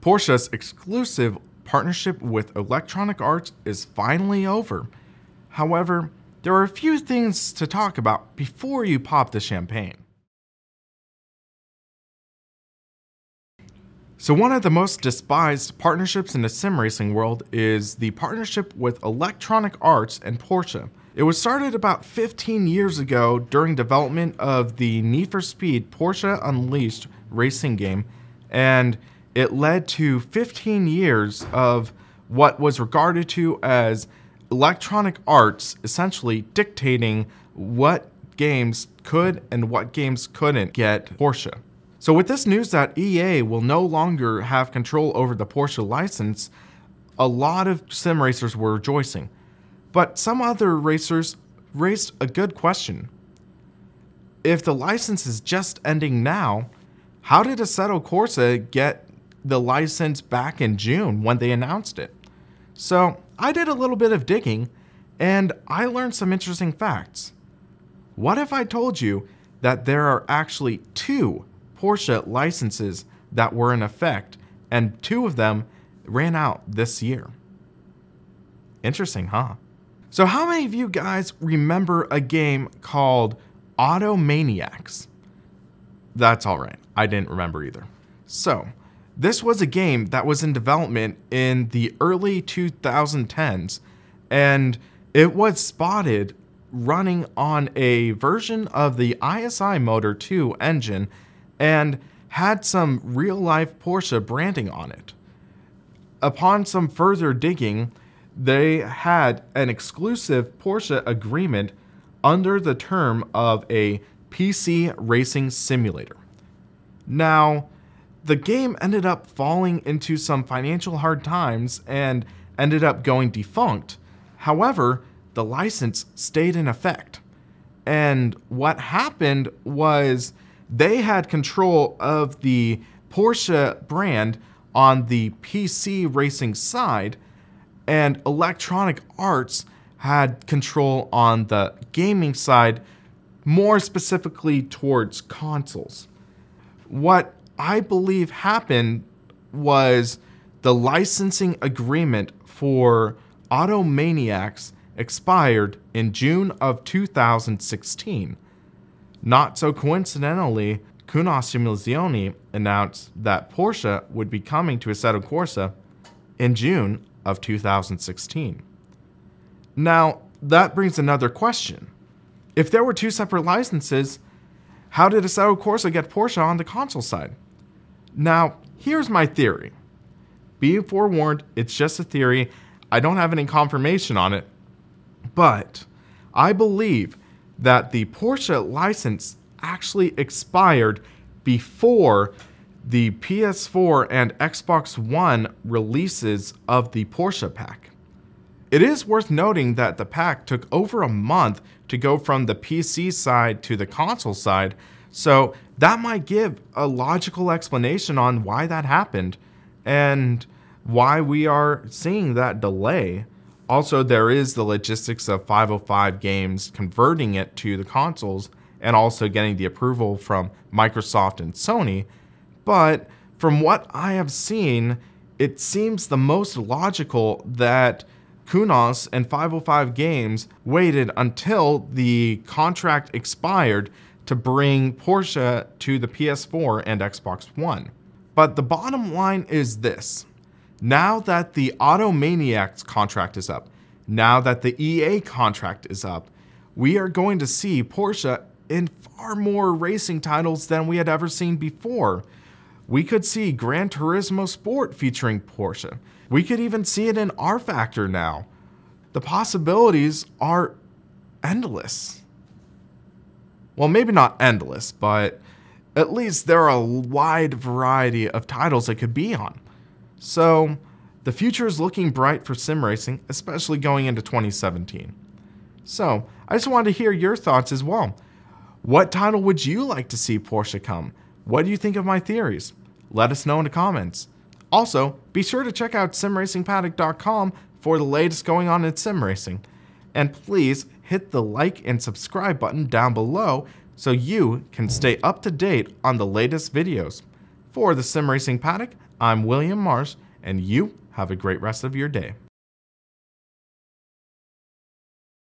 Porsche's exclusive partnership with Electronic Arts is finally over. However, there are a few things to talk about before you pop the champagne. So one of the most despised partnerships in the sim racing world is the partnership with Electronic Arts and Porsche. It was started about 15 years ago during development of the Need for Speed Porsche Unleashed racing game, and it led to 15 years of what was regarded to as Electronic Arts essentially dictating what games could and what games couldn't get Porsche. So with this news that EA will no longer have control over the Porsche license, a lot of sim racers were rejoicing. But some other racers raised a good question. If the license is just ending now, how did Assetto Corsa get the license back in June when they announced it? So I did a little bit of digging and I learned some interesting facts. What if I told you that there are actually 2 Porsche licenses that were in effect and 2 of them ran out this year? Interesting, huh? So how many of you guys remember a game called Automaniacs? That's alright, I didn't remember either. So, this was a game that was in development in the early 2010s, and it was spotted running on a version of the ISI Motor 2 engine and had some real-life Porsche branding on it. Upon some further digging, they had an exclusive Porsche agreement under the term of a PC racing simulator. Now, the game ended up falling into some financial hard times and ended up going defunct. However, the license stayed in effect. And what happened was they had control of the Porsche brand on the PC racing side, and Electronic Arts had control on the gaming side, more specifically towards consoles. What I believe happened was the licensing agreement for Automaniacs expired in June of 2016. Not so coincidentally, Cuna Simulazioni announced that Porsche would be coming to Assetto Corsa in June of 2016. Now, that brings another question. If there were 2 separate licenses, how did Assetto Corsa get Porsche on the console side? Now, here's my theory. Be forewarned, it's just a theory. I don't have any confirmation on it, but I believe that the Porsche license actually expired before the PS4 and Xbox One releases of the Porsche pack. It is worth noting that the pack took over a month to go from the PC side to the console side, so that might give a logical explanation on why that happened and why we are seeing that delay. Also, there is the logistics of 505 games converting it to the consoles and also getting the approval from Microsoft and Sony. But from what I have seen, it seems the most logical that Kunos and 505 Games waited until the contract expired to bring Porsche to the PS4 and Xbox One. But the bottom line is this. Now that the Automaniacs contract is up, now that the EA contract is up, we are going to see Porsche in far more racing titles than we had ever seen before. We could see Gran Turismo Sport featuring Porsche. We could even see it in R Factor now. The possibilities are endless. Well, maybe not endless, but at least there are a wide variety of titles it could be on. So, the future is looking bright for sim racing, especially going into 2017. So, I just wanted to hear your thoughts as well. What title would you like to see Porsche come? What do you think of my theories? Let us know in the comments. Also, be sure to check out simracingpaddock.com for the latest going on in sim racing. And please hit the like and subscribe button down below so you can stay up to date on the latest videos. For the Sim Racing Paddock, I'm William Mars, and you have a great rest of your day.